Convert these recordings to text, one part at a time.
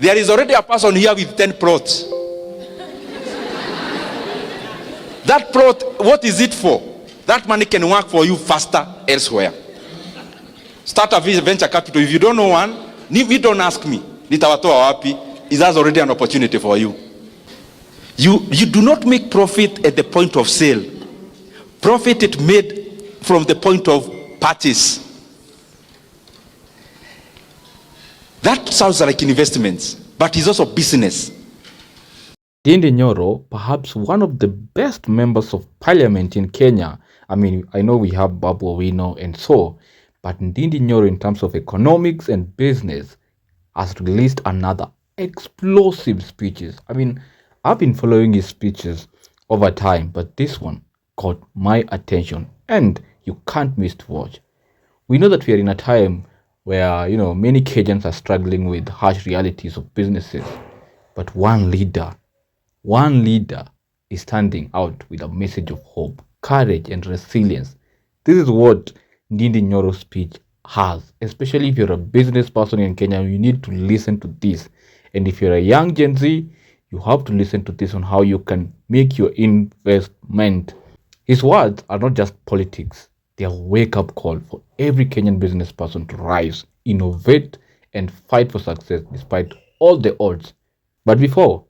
There is already a person here with 10 plots. That plot, what is it for? That money can work for you faster elsewhere. Start a venture capital. If you don't know one, you don't ask me. Nitawatoa wapi? Is that already an opportunity for you? You do not make profit at the point of sale. Profit is made from the point of purchase. That sounds like investments, but it's also business. Ndindi Nyoro, perhaps one of the best members of parliament in Kenya. I mean, I know we have Babu Owino and so, but Ndindi Nyoro in terms of economics and business has released another explosive speeches. I mean, I've been following his speeches over time, but this one caught my attention and you can't miss to watch. We know that we are in a time where, many Kenyans are struggling with harsh realities of businesses, but one leader is standing out with a message of hope, courage and resilience. This is what Ndindi Nyoro's speech has. Especially if you're a business person in Kenya, you need to listen to this. And if you're a young Gen Z, you have to listen to this on how you can make your investment. His words are not just politics. They are a wake-up call for every Kenyan business person to rise, innovate, and fight for success despite all the odds. But before,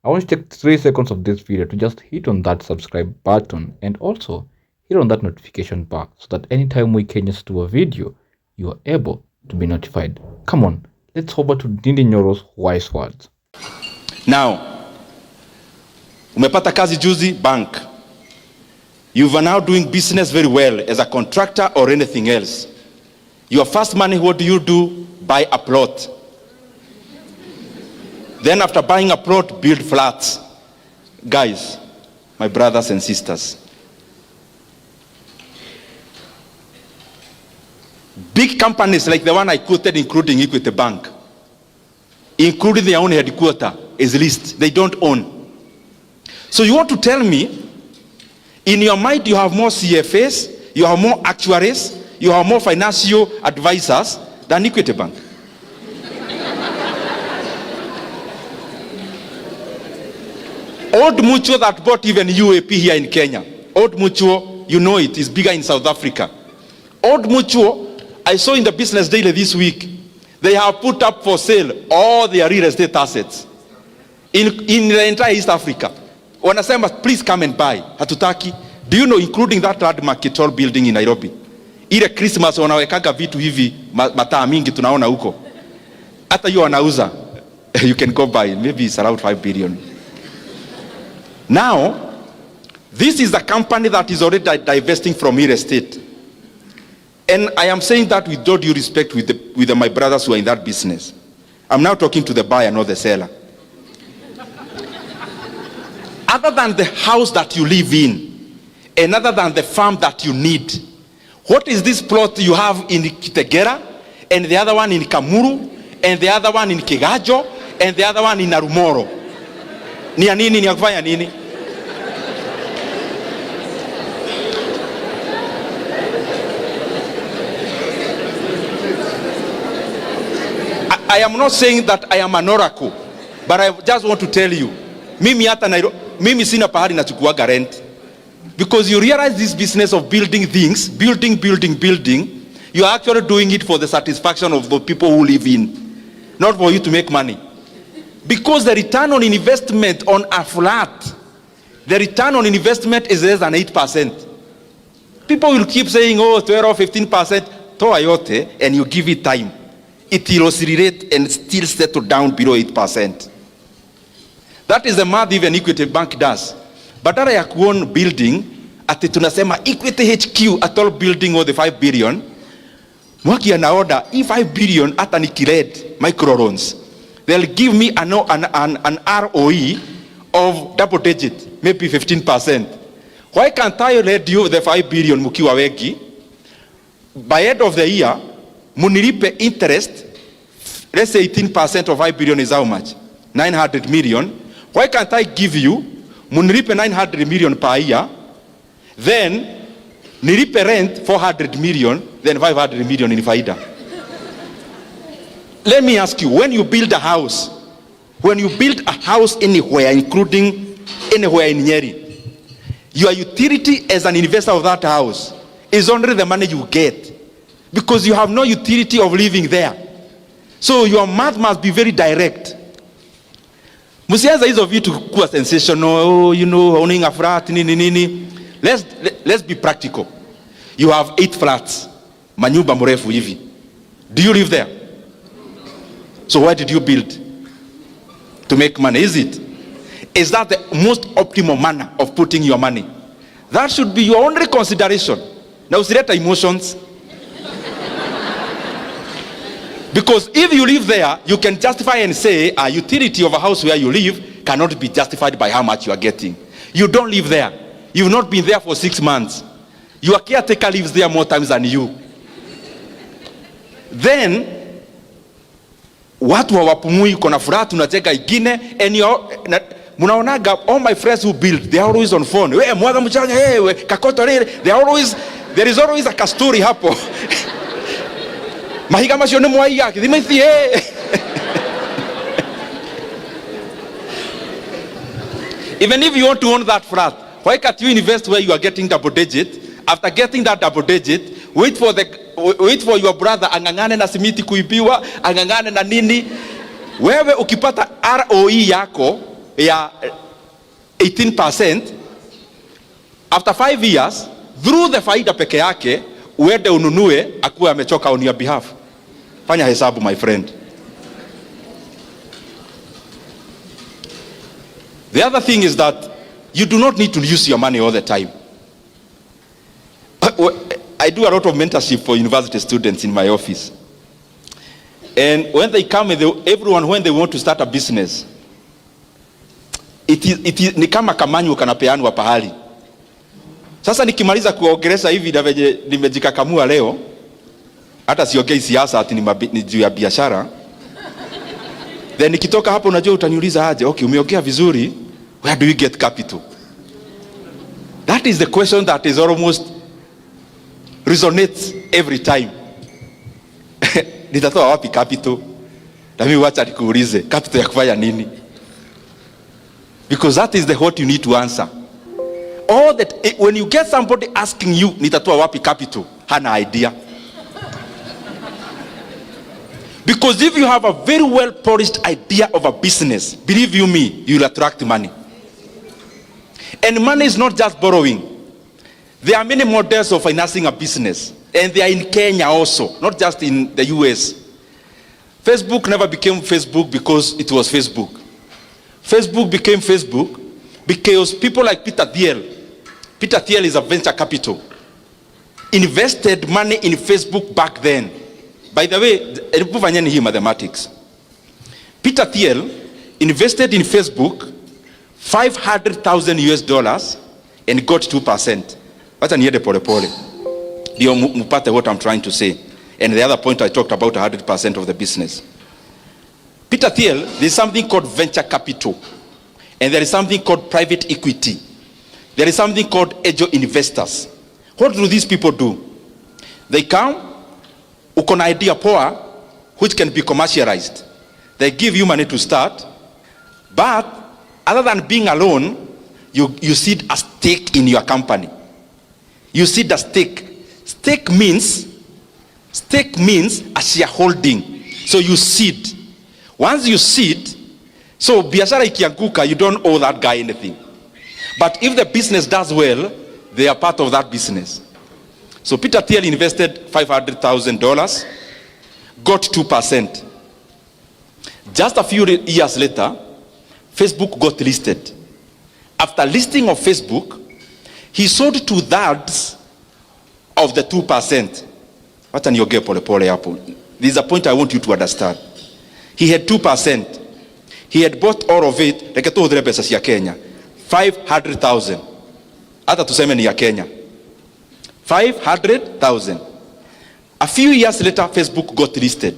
I want to take 3 seconds of this video to just hit on that subscribe button and also hit on that notification bar so that anytime WeKenyans do a video, you are able to be notified. Come on, let's hop over to Ndindi Nyoro's wise words. Now, umepata kazi juzi bank. You are now doing business very well as a contractor or anything else. Your first money, what do? Buy a plot. Then after buying a plot, build flats. Guys, my brothers and sisters, big companies like the one I quoted, including Equity Bank, including their own headquarters, is leased. They don't own. So you want to tell me, in your mind you have more CFAs, you have more actuaries, you have more financial advisors than Equity Bank? Old Mutual that bought even UAP here in Kenya. Old Mutual, you know it, is bigger in South Africa. Old Mutual, I saw in the Business Daily this week, they have put up for sale all their real estate assets in the entire East Africa. Wanasema, please come and buy. Hatutaki. Do you know, including that landmark tall building in Nairobi? Ile Christmas wanawekaga vitu hivi mataa mingi tunaona huko. Hata hiyo wanauza. You can go buy. Maybe it's around 5 billion. Now, this is a company that is already divesting from real estate. And I am saying that with all due respect with my brothers who are in that business. I'm now talking to the buyer, not the seller. Other than the house that you live in, and other than the farm that you need, what is this plot you have in Kitegera, and the other one in Kamuru, and the other one in Kigajo, and the other one in Narumoro? Ni ya nini, ni ya kufanya nini? I am not saying that I am an oracle, but I just want to tell you, mimi sina pahali nachukuaga rent. Because you realize this business of building things, building, you are actually doing it for the satisfaction of the people who live in, not for you to make money. Because the return on investment on a flat, the return on investment is less than 8%. People will keep saying, oh, 12 or 15%, toa yote, and you give it time. It will oscillate and still settle down below 8%. That is the math even Equity Bank does. Badala ya kuown building, ati tunasema Equity HQ atol building or the 5 billion, mwaki anaorder, 5 billion ata nikiled micro loans. They'll give me an ROE of double digit, maybe 15%. Why can't I lend you the 5 billion mukiwa wengi? By end of the year, munilipe interest, let's say 18% of 5 billion is how much? 900 million. Why can't I give you, munilipe 900 million per year, then nilipe rent 400 million, then 500 million in faida. Let me ask you, when you build a house anywhere, including anywhere in Nyeri, your utility as an investor of that house is only the money you get, because you have no utility of living there. So your math must be very direct. Musianza hizo vitu kuwa sensational, owning a flat, nini. Let's be practical. You have 8 flats, manyumba mrefu hivi. Do you live there? So why did you build? To make money, is it? Is that the most optimal manner of putting your money? That should be your only consideration. Now, usileta emotions. Because if you live there, you can justify and say a utility of a house where you live cannot be justified by how much you are getting. You don't live there. You've not been there for 6 months. Your caretaker lives there more times than you. Then, watu hawapumui, kuna furaha tunacheka ingine, and munaonaga all my friends who build, they are always on phone. We mwaga mchanga, we kakoto lile, there is always a story hapo. Mahiga mashone mwai yake, thimethi Even if you want to own that flat, why can't you invest where you are getting double digit? After getting that double digit, wait for your brother angangane na simiti kuibiwa, angangane na nini. Wewe ukipata ROE yako ya 18%, after 5 years, through the faida peke yake, uende ununue akuwe amechoka on your behalf. Fanya hesabu, my friend. The other thing is that you do not need to use your money all the time. I do a lot of mentorship for university students in my office. And when they come, everyone, when they want to start a business, it is ni kama kamanyu kanapeanwa pahali. Sasa nikimaliza kuongelesha hivi na venye nimejikakamua leo, hata siongei siasa ati ni juu ya biashara. Then nikitoka hapo, unajua utaniuliza aje, okay, umeongea vizuri, where do you get capital? That is the question that is almost resonates every time. Nitatoa wapi capital? Na mimi wacha nikuulize, capital ya kufanya nini? Because that is the what you need to answer. All that, when you get somebody asking you, nitatoa wapi capital, hana idea. Because if you have a very well polished idea of a business, believe you me, you will attract money. And money is not just borrowing. There are many models of financing a business, and they are in Kenya also, not just in the US. Facebook never became Facebook because it was Facebook. Facebook became Facebook because people like Peter Thiel is a venture capital, invested money in Facebook back then. By the way, mathematics. Peter Thiel invested in Facebook $500,000 and got 2%. Wacha niende pole pole ndio mpate what I'm trying to say. And the other point, I talked about 100% of the business. Peter Thiel, there is something called venture capital, and there is something called private equity. There is something called angel investors. What do these people do? They come, uko na idea poa which can be commercialized. They give you money to start, but other than being alone, you seed a stake in your company. You seed a stake. Stake means a shareholding. So you seed. Once you seed, so biashara ikianguka, you don't owe that guy anything. But if the business does well, they are part of that business. So Peter Thiel invested $500,000, got 2%. Just a few years later, Facebook got listed. After listing of Facebook, he sold 2/3 of the 2%. What an yoge pole pole hapo. This is a point I want you to understand. He had 2%. He had bought all of it, like to pesa ya Kenya. 500,000. Hata tuseme ni ya Kenya. 500,000. A few years later, Facebook got listed.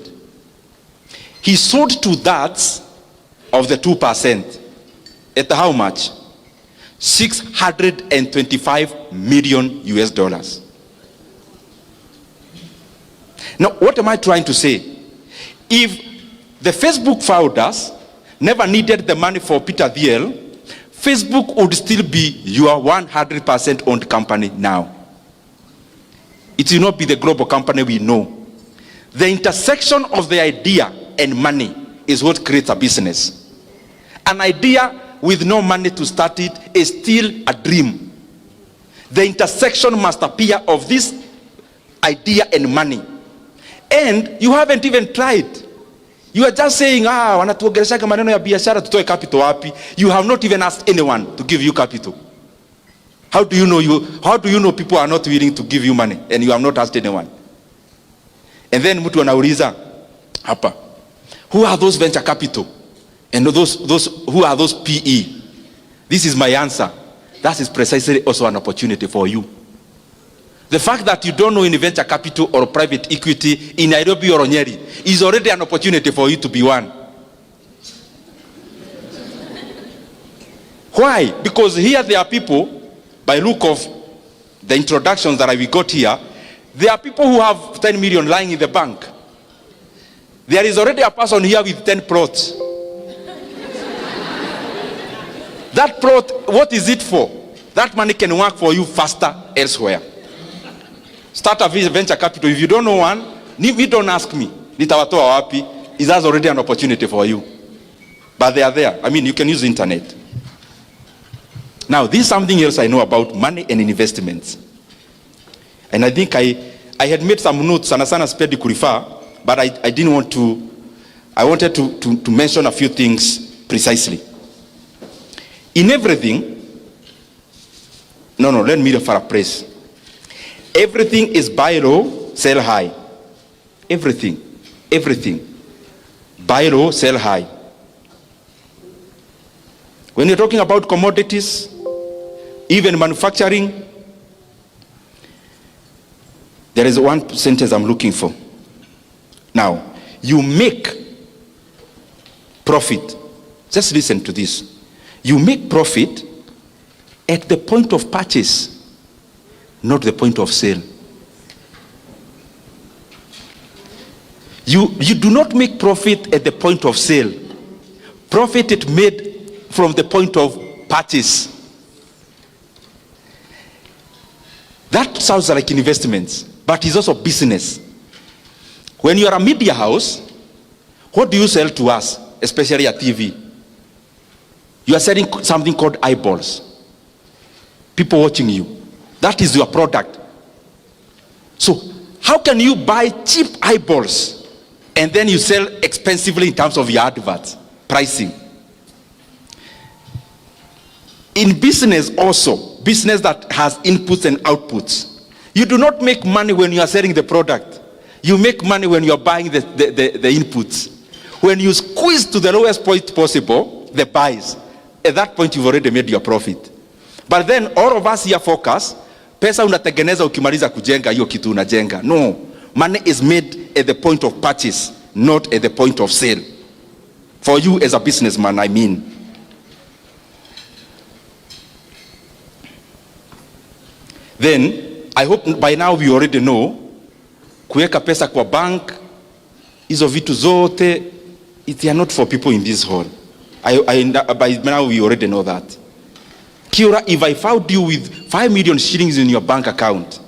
He sold 2/3 of the 2%. At how much? $625 million. Now, what am I trying to say? If the Facebook founders never needed the money for Peter Thiel, Facebook would still be your 100% owned company now. It will not be the global company we know. The intersection of the idea and money is what creates a business. An idea with no money to start it is still a dream. The intersection must appear of this idea and money. And you haven't even tried. You are just saying, wanatuongeleshaga maneno ya biashara, tutoe capital wapi? You have not even asked anyone to give you capital. How do you know people are not willing to give you money and you have not asked anyone? And then mtu anauliza hapa, who are those venture capital? And who are those PE? This is my answer. That is precisely also an opportunity for you. The fact that you don't know in venture capital or private equity in Nairobi or Nyeri is already an opportunity for you to be one. Why? Because here there are people, by look of the introductions that we got here, there are people who have 10 million lying in the bank. There is already a person here with 10 plots. That plot, what is it for? That money can work for you faster elsewhere. Start a venture capital. If you don't know one, you don't ask me. Nitawatoa wapi? Is that already an opportunity for you? But they are there. I mean, you can use the internet. Now, this is something else I know about money and investments. And I think I had made some notes, sana 𝗡𝗍𝗂𝗶𝗶, but I didn't want to, I wanted to mention a few things precisely. In everything, let me paraphrase. Everything is buy low, sell high. Everything. Buy low, sell high. When you're talking about commodities, even manufacturing, there is one sentence I'm looking for. Now, you make profit. Just listen to this. You make profit at the point of purchase, not the point of sale. You do not make profit at the point of sale. Profit is made from the point of purchase. That sounds like investments, but it's also business. When you are a media house, what do you sell to us, especially at TV? You are selling something called eyeballs. People watching you. That is your product. So how can you buy cheap eyeballs and then you sell expensively in terms of your adverts, pricing? In business also, business that has inputs and outputs, you do not make money when you are selling the product. You make money when you are buying the inputs. When you squeeze to the lowest point possible, the buys, at that point you've already made your profit. But then all of us here focus, pesa unatengeneza ukimaliza kujenga hiyo kitu unajenga. No, money is made at the point of purchase, not at the point of sale. For you as a businessman, I mean. Then, I hope by now we already know, kuweka pesa kwa bank, hizo vitu zote, they are not for people in this hall. By now we already know that. Kiora, if I found you with 5 million shillings in your bank account,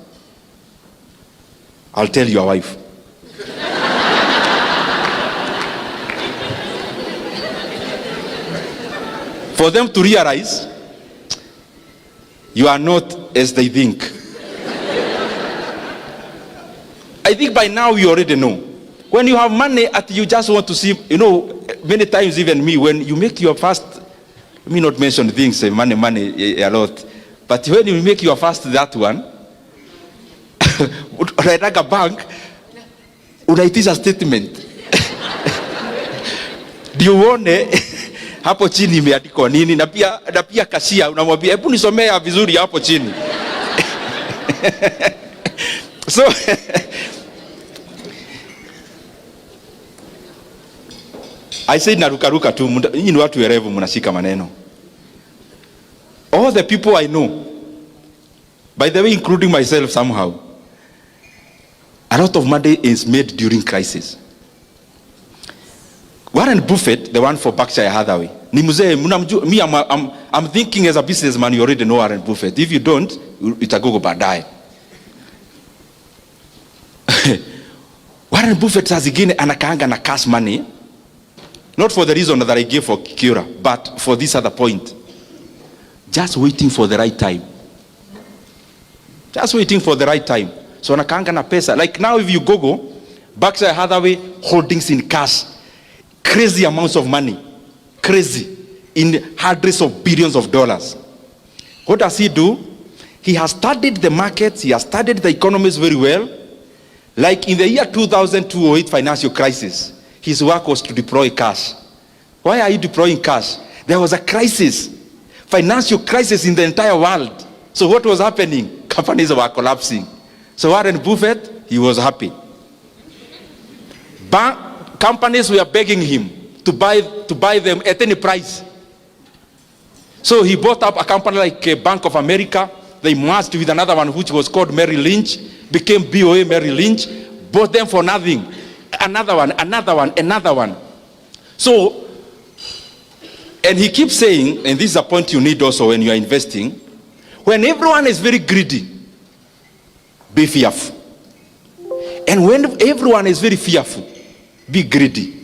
I'll tell your wife. For them to realize you are not as they think. I think by now you already know. When you have money, you just want to see, many times even me, when you make your first, let me not mention things, money a lot, but when you make your first that one, unaenda bank, unaitisha statement. Ndio uone hapo chini imeandikwa nini, na pia kashia unamwambia hebu nisomea vizuri hapo chini. So I said narukaruka tu, nyinyi ni watu werevu mnashika maneno. All the people I know, by the way including myself somehow, a lot of money is made during crisis. Warren Buffett, the one for Berkshire Hathaway. Ni mzee, me, I'm thinking as a businessman, you already know Warren Buffett. If you don't, itagogo baadaye. Warren Buffett saa zingine anakaanga na cash money, not for the reason that I gave for Kira, but for this other point. Just waiting for the right time. Just waiting for the right time. So anakaanga na pesa. Like now if you Google, Berkshire Hathaway holdings in cash, crazy amounts of money. Crazy. In hundreds of billions of dollars. What does he do? He has studied the markets, he has studied the economies very well. Like in the year 2008 financial crisis, his work was to deploy cash. Why are you deploying cash? There was a crisis, financial crisis in the entire world. So what was happening? Companies were collapsing. So Warren Buffett, he was happy. Companies were begging him to buy them at any price. So he bought up a company like Bank of America. They merged with another one which was called Merrill Lynch, became BOA Merrill Lynch, bought them for nothing. Another one. So, and he keeps saying, and this is a point you need also when you are investing, when everyone is very greedy, be fearful. And when everyone is very fearful, be greedy.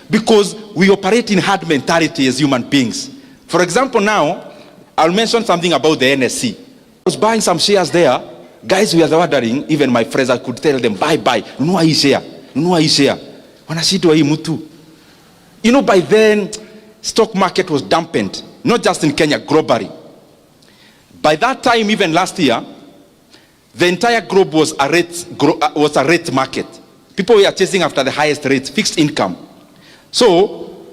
Because we operate in herd mentality as human beings. For example, now, I'll mention something about the NSC. I was buying some shares there. Guys, we are wondering, even my friends, I could tell them, buy. Nunua hii share. Wanashindwa hii mtu. You know, by then, stock market was dampened. Not just in Kenya, globally. By that time, even last year, the entire globe was a rate market. People were chasing after the highest rates, fixed income. So,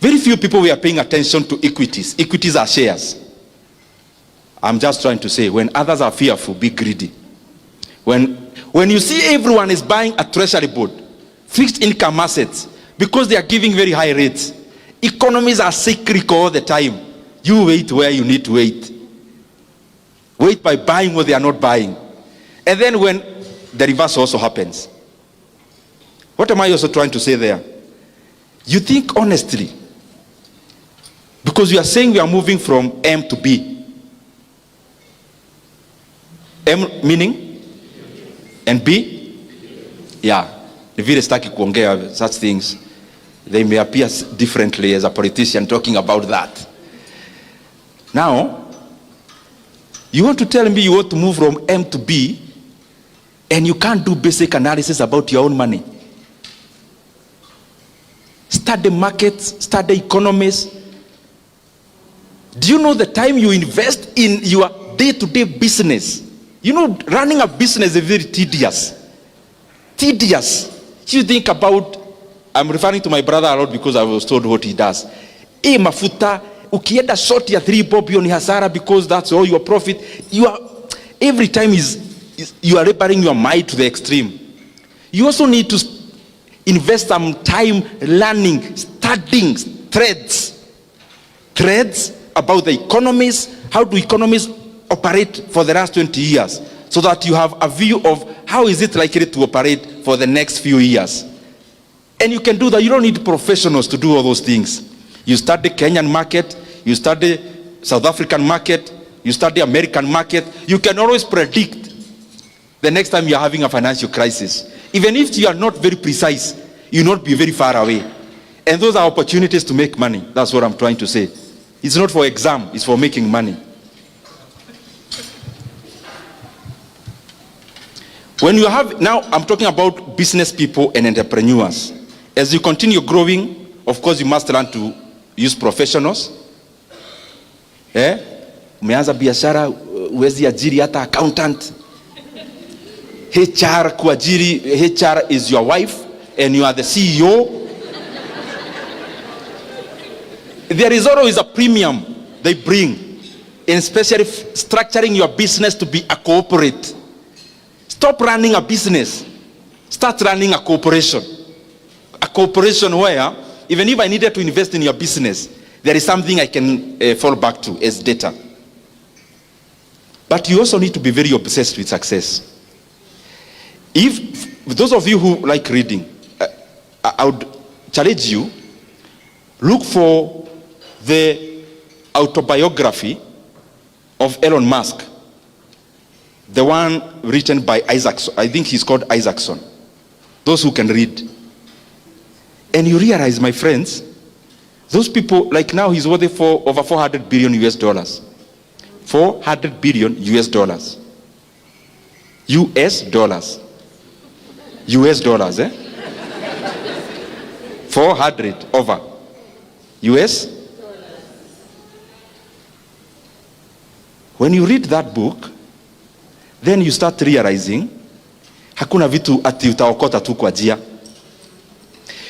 very few people were paying attention to equities. Equities are shares. I'm just trying to say, when others are fearful, be greedy. When you see everyone is buying a treasury board, fixed income assets, because they are giving very high rates, economies are cyclical all the time. You wait where you need to wait. Wait by buying what they are not buying. And then when the reverse also happens. What am I also trying to say there? You think honestly, because you are saying we are moving from M to B. M meaning? And B? Yeah. Vile sitaki kuongea such things. They may appear differently as a politician talking about that. Now, you want to tell me you want to move from M to B and you can't do basic analysis about your own money. Study markets, study economies. Do you know the time you invest in your day-to-day business? You know, running a business is very tedious. You think about, I'm referring to my brother a lot because I was told what he does. Mafuta, ukienda short ya 3 bob ni hasara because that's all your profit. Every time you are laboring your mind to the extreme. You also need to invest some time learning, studying threads about the economies. How do economies operate for the last 20 years? So that you have a view of how is it likely to operate for the next few years. And you can do that. You don't need professionals to do all those things. You study Kenyan market, you study South African market, you study American market. You can always predict the next time you are having a financial crisis. Even if you are not very precise, you will not be very far away. And those are opportunities to make money. That's what I'm trying to say. It's not for exam, it's for making money. When you have, now I'm talking about business people and entrepreneurs. As you continue growing, of course you must learn to use professionals. Umeanza biashara, uwezi ajiri hata accountant. HR kuajiri, HR is your wife and you are the CEO. There is always a premium they bring, and especially structuring your business to be a corporate. Stop running a business. Start running a corporation. A corporation where, even if I needed to invest in your business, there is something I can fall back to as data. But you also need to be very obsessed with success. If those of you who like reading, I would challenge you, look for the autobiography of Elon Musk, the one written by Isaacson. I think he's called Isaacson. Those who can read. And you realize, my friends, those people, like now he's worth for over 400 billion US dollars. 400 billion US dollars. US dollars. US dollars, 400 over. US. When you read that book, then you start realizing, hakuna vitu ati utaokota tu kwa njia.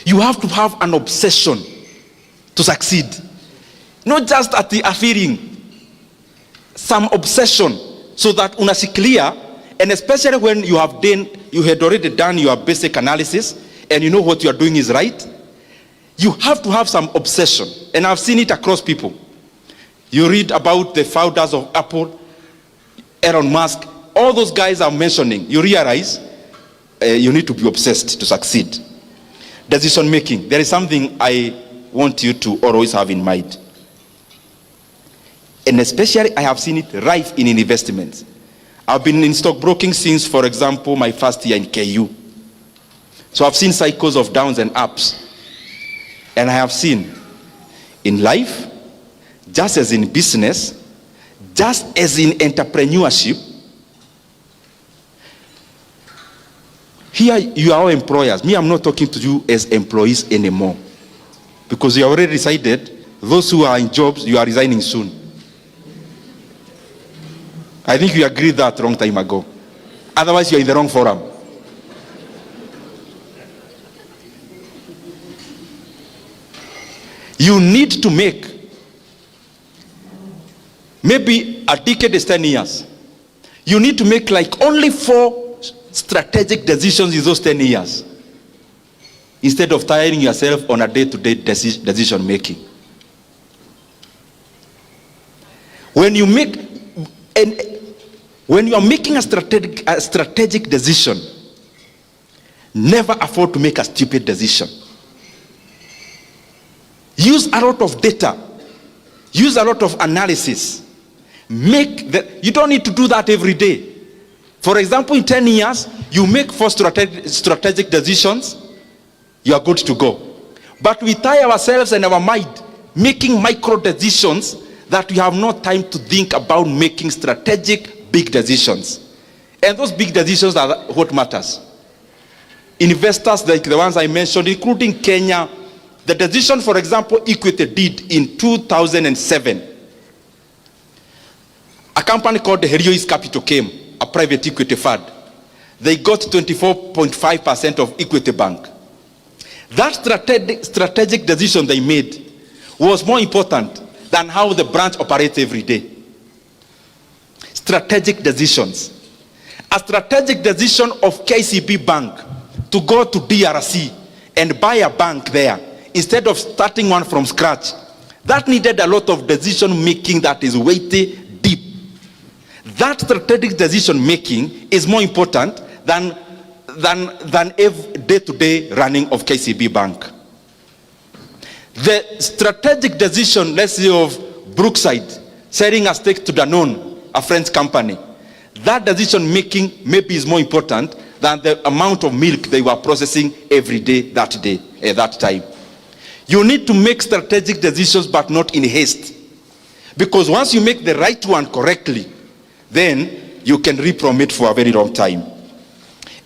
You have to have an obsession to succeed. Not just at the feeling, some obsession so that unashikilia, and especially when you had already done your basic analysis and you know what you are doing is right, you have to have some obsession. And I've seen it across people. You read about the founders of Apple, Elon Musk, all those guys I'm mentioning, you realize you need to be obsessed to succeed. Decision making. There is something I want you to always have in mind. And especially I have seen it rife in investments. I've been in stockbroking since, for example, my first year in KU. So I've seen cycles of downs and ups. And I have seen in life, just as in business, just as in entrepreneurship, here you are employers. Me, I'm not talking to you as employees anymore. Because you already decided, those who are in jobs, you are resigning soon. I think you agreed that a long time ago. Otherwise, you're in the wrong forum. You need to make, maybe a decade is 10 years. You need to make like only 4 strategic decisions in those 10 years. Instead of tiring yourself on a day-to-day decision making. When you make, and when you are making a strategic decision, never afford to make a stupid decision. Use a lot of data. Use a lot of analysis. You don't need to do that every day. For example, in 10 years, you make 4 strategic decisions, you are good to go. But we tie ourselves and our mind making micro decisions that we have no time to think about making strategic big decisions. And those big decisions are what matters. Investors like the ones I mentioned, including Kenya, the decision, for example, Equity did in 2007. A company called 𝗕𝗄𝗄𝗃 Capital came, a private equity fund. They got 24.5% of Equity Bank. That strategic decision they made was more important than how the branch operates every day. Strategic decisions. A strategic decision of KCB Bank to go to DRC and buy a bank there instead of starting one from scratch. That needed a lot of decision making that is weighty, deep. That strategic decision making is more important than every day-to-day running of KCB Bank. The strategic decision, let's say, of Brookside selling a stake to Danone, a French company, that decision making maybe is more important than the amount of milk they were processing every day, at that time. You need to make strategic decisions, but not in haste. Because once you make the right one correctly, then you can reap from it for a very long time.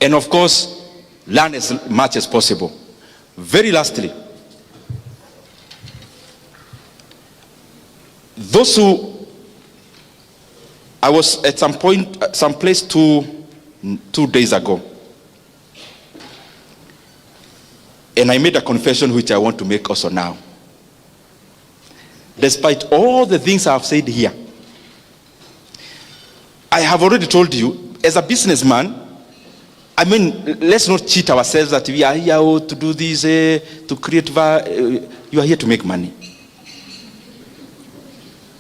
And of course, learn as much as possible. Very lastly, those who, I was at some place two days ago, and I made a confession which I want to make also now. Despite all the things I have said here, I have already told you, as a businessman, I mean, let's not cheat ourselves that we are here to do this, to create value. You are here to make money.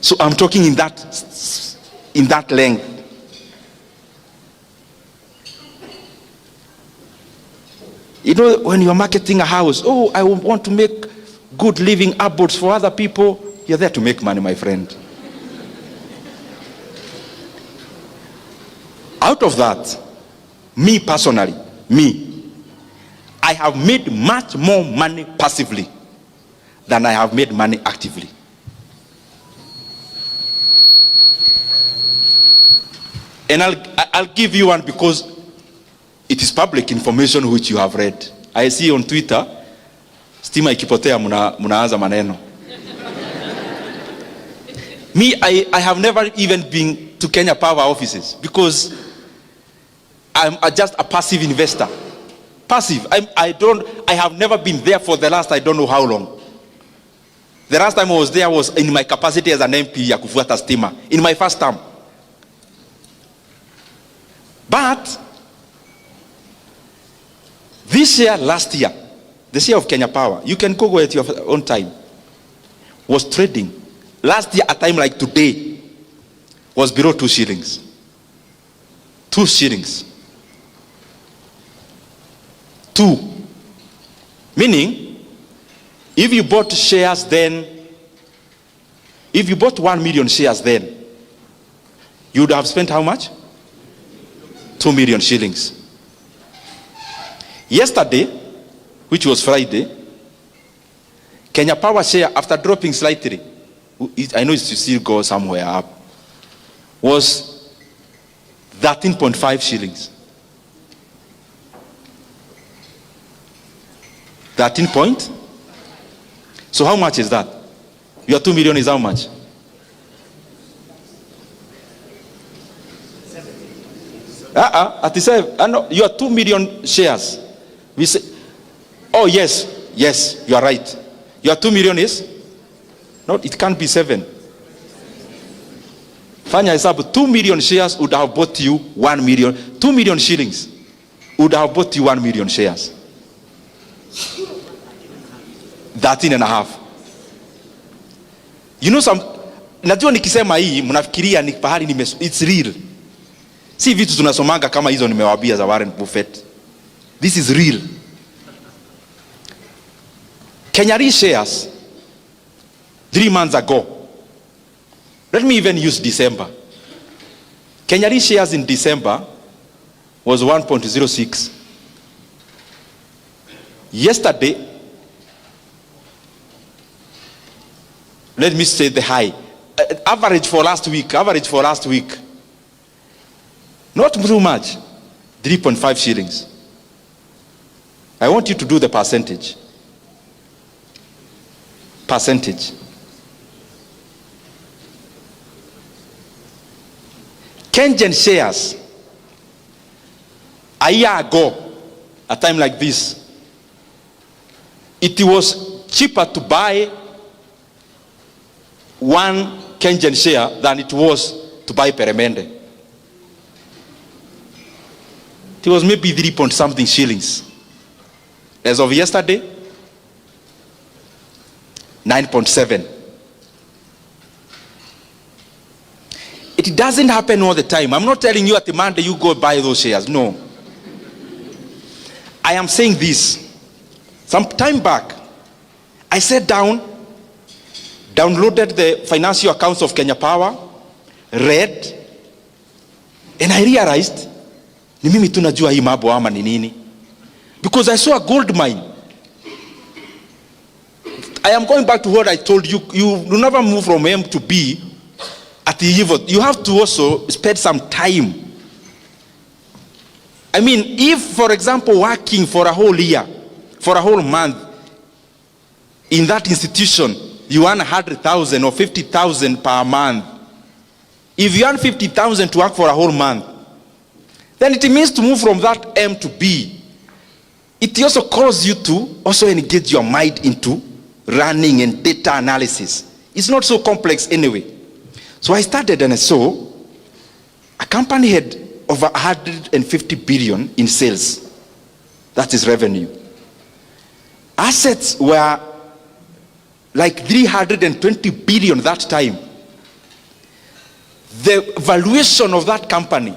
So I'm talking in that length. You know, when you're marketing a house, oh, I want to make good living abodes for other people. You're there to make money, my friend. Out of that, me personally, I have made much more money passively than I have made money actively. And I'll give you one because it is public information which you have read. I see on Twitter, stima ikipotea munaanza maneno. Me, I have never even been to Kenya Power offices because I'm just a passive investor. Passive. I have never been there for the last I don't know how long. The last time I was there was in my capacity as an MP ya kufuata stima in my first term. But this year, last year, the year of Kenya Power, you can Google at your own time, was trading. Last year, at a time like today, was below 2 shillings. 2 shillings. 2. Meaning, if you bought shares then, if you bought 1 million shares then, you would have spent how much? 2 million shillings. Yesterday, which was Friday, Kenya Power share, after dropping slightly, I know it still go somewhere up, was 13.5 shillings. 13 point? So how much is that? Your 2 million is how much? At the same, no, you are 2 million shares. We say, oh yes, you are right. Your 2 million is? No, it can't be 7. Fanya hesabu, 2 million shares would have bought you 1 million. 2 million shillings would have bought you 1 million shares. 13.5. You know some, najua nikisema hii, mnafikiria ni pahali it's real. Si vitu tunasomanga kama hizo nimewabia za Warren Buffett. This is real. Kenyari shares 3 months ago. Let me even use December. Kenyari shares in December was 1.06. Yesterday, let me say the high. Average for last week. Not too much. 3.5 shillings. I want you to do the percentage. Kenyan shares, a year ago, a time like this, it was cheaper to buy 1 Kenyan share than it was to buy peremende. It was maybe 3 point something shillings. As of yesterday, 9.7. It doesn't happen all the time. I'm not telling you at the Monday you go buy those shares. No. I am saying this. Some time back, I sat down, downloaded the financial accounts of Kenya Power, read, and I realized, ni mimi tunajua hii mambo ama ni nini? Because I saw a gold mine. I am going back to what I told you. You will never move from M to B at the evil. You have to also spend some time. I mean, if, for example, working for a whole year, for a whole month, in that institution, you earn 100,000 or 50,000 per month. If you earn 50,000 to work for a whole month, then it means to move from that M to B. It also calls you to also engage your mind into running and data analysis. It's not so complex anyway. So I started and I saw a company had over 150 billion in sales. That is revenue. Assets were like 320 billion that time. The valuation of that company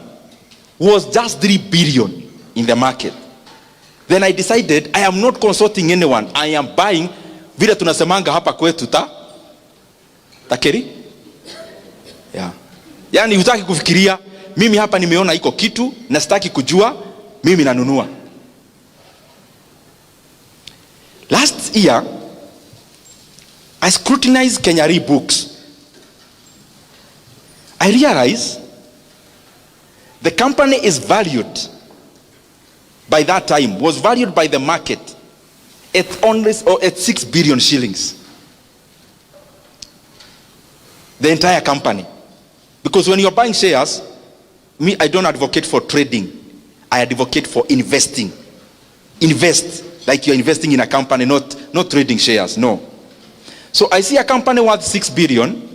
was just 3 billion in the market. Then I decided I am not consulting anyone. I am buying vile tunasemanga hapa kwetu takeri. Yeah. Yani hutaki kufikiria, mimi hapa nimeona iko kitu na sitaki kujua, mimi nanunua. Last year I scrutinized Kenyari books. I realized the company is valued, by that time, was valued by the market at only at 6 billion shillings. The entire company. Because when you're buying shares, me, I don't advocate for trading. I advocate for investing. Invest like you're investing in a company, not trading shares, no. So I see a company worth 6 billion,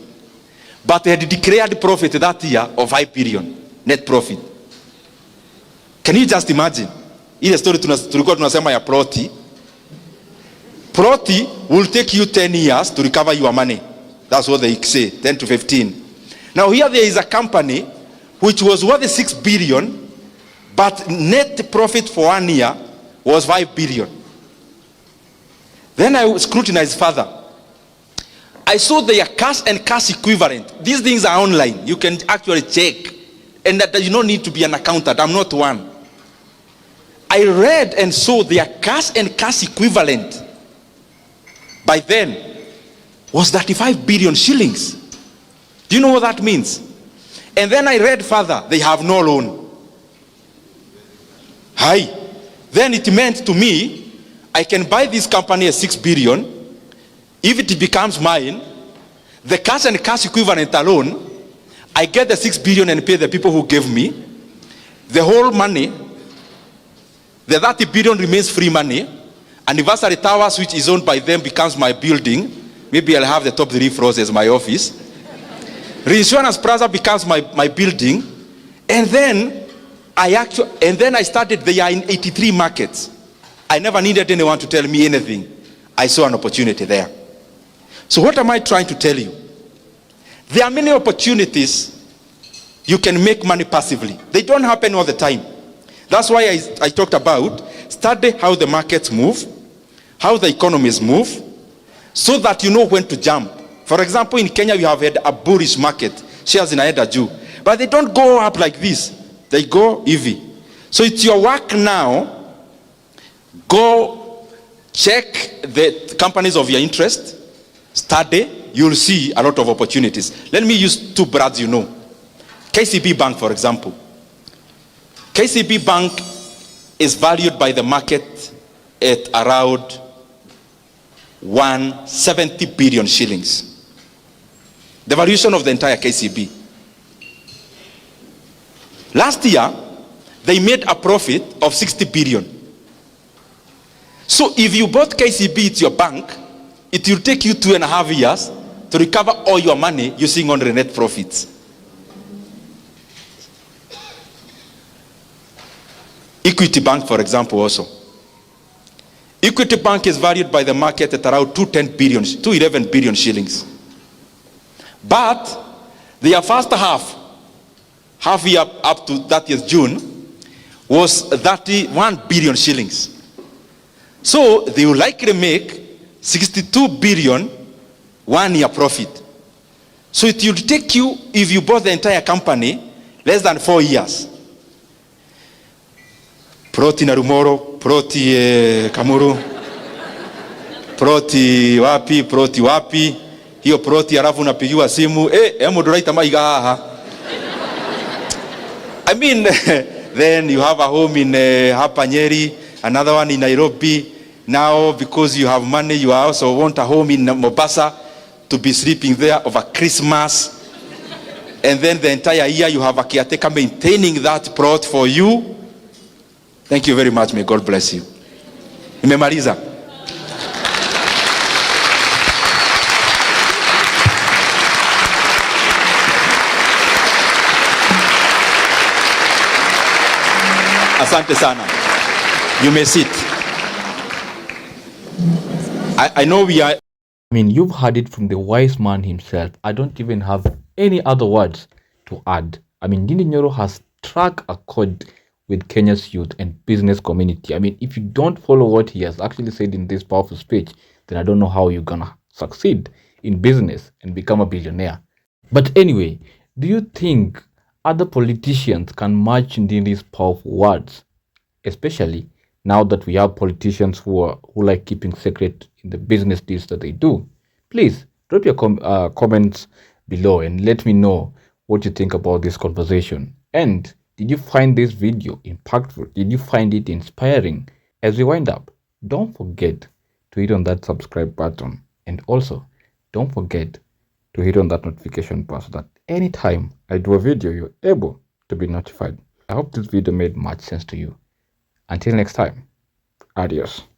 but they had declared profit that year of 5 billion net profit. Can you just imagine? Ile story tulikuwa tunasema ya 𝗏𝗏𝗶𝗶. 𝗏𝗏𝗶𝗏 will take you 10 years to recover your money. That's what they say, 10 to 15. Now here there is a company which was worth 6 billion, but net profit for 1 year was 5 billion. Then I scrutinized further. I saw their cash and cash equivalent. These things are online. You can actually check. And that you don't need to be an accountant. I'm not one. I read and saw their cash and cash equivalent by then was 35 billion shillings. Do you know what that means? And then I read further, they have no loan. Hi. Then it meant to me, I can buy this company at 6 billion. If it becomes mine, the cash and cash equivalent alone, I get the 6 billion and pay the people who gave me. The whole money, the 30 billion remains free money. Anniversary Towers, which is owned by them, becomes my building. Maybe I'll have the top 3 floors as my office. Reinsurance Plaza becomes my building. And then I started there in 83 markets. I never needed anyone to tell me anything. I saw an opportunity there. So what am I trying to tell you? There are many opportunities you can make money passively. They don't happen all the time. That's why I talked about study how the markets move, how the economies move, so that you know when to jump. For example, in Kenya, we have had a bullish market, shares in Aeda Juu, but they don't go up like this. They go EV. So it's your work now. Go check the companies of your interest, study, you'll see a lot of opportunities. Let me use 2 brands you know. KCB Bank, for example. KCB Bank is valued by the market at around 170 billion shillings. The valuation of the entire KCB. Last year, they made a profit of 60 billion. So if you bought KCB at your bank, it will take you 2.5 years to recover all your money using only net profits. Equity Bank, for example, also. Equity Bank is valued by the market at around 211 billion shillings. But their first half year up to 30th June, was 31 billion shillings. So they will likely make 62 billion 1 year profit. So it will take you, if you bought the entire company, less than 4 years. Proti Narumoro, Proti Kamuru, Proti wapi, hiyo Proti alafu unapigiwa simu, hemo doraita maiga haha. I mean, then you have a home in hapa Nyeri, another one in Nairobi. Now, because you have money, you also want a home in Mombasa to be sleeping there over Christmas. And then the entire year you have a caretaker maintaining that plot for you. Thank you very much. May God bless you. Nimemaliza. Asante sana. You may sit. I know we are. I mean, you've heard it from the wise man himself. I don't even have any other words to add. I mean, Ndindi Nyoro has struck a chord with Kenya's youth and business community. I mean, if you don't follow what he has actually said in this powerful speech, then I don't know how you're gonna succeed in business and become a billionaire. But anyway, do you think other politicians can match Ndindi's powerful words? Especially now that we have politicians who like keeping secret in the business deals that they do. Please drop your comments below and let me know what you think about this conversation. And did you find this video impactful? Did you find it inspiring? As we wind up, don't forget to hit on that subscribe button, and also don't forget to hit on that notification bell so that anytime I do a video, you're able to be notified. I hope this video made much sense to you. Until next time, adios.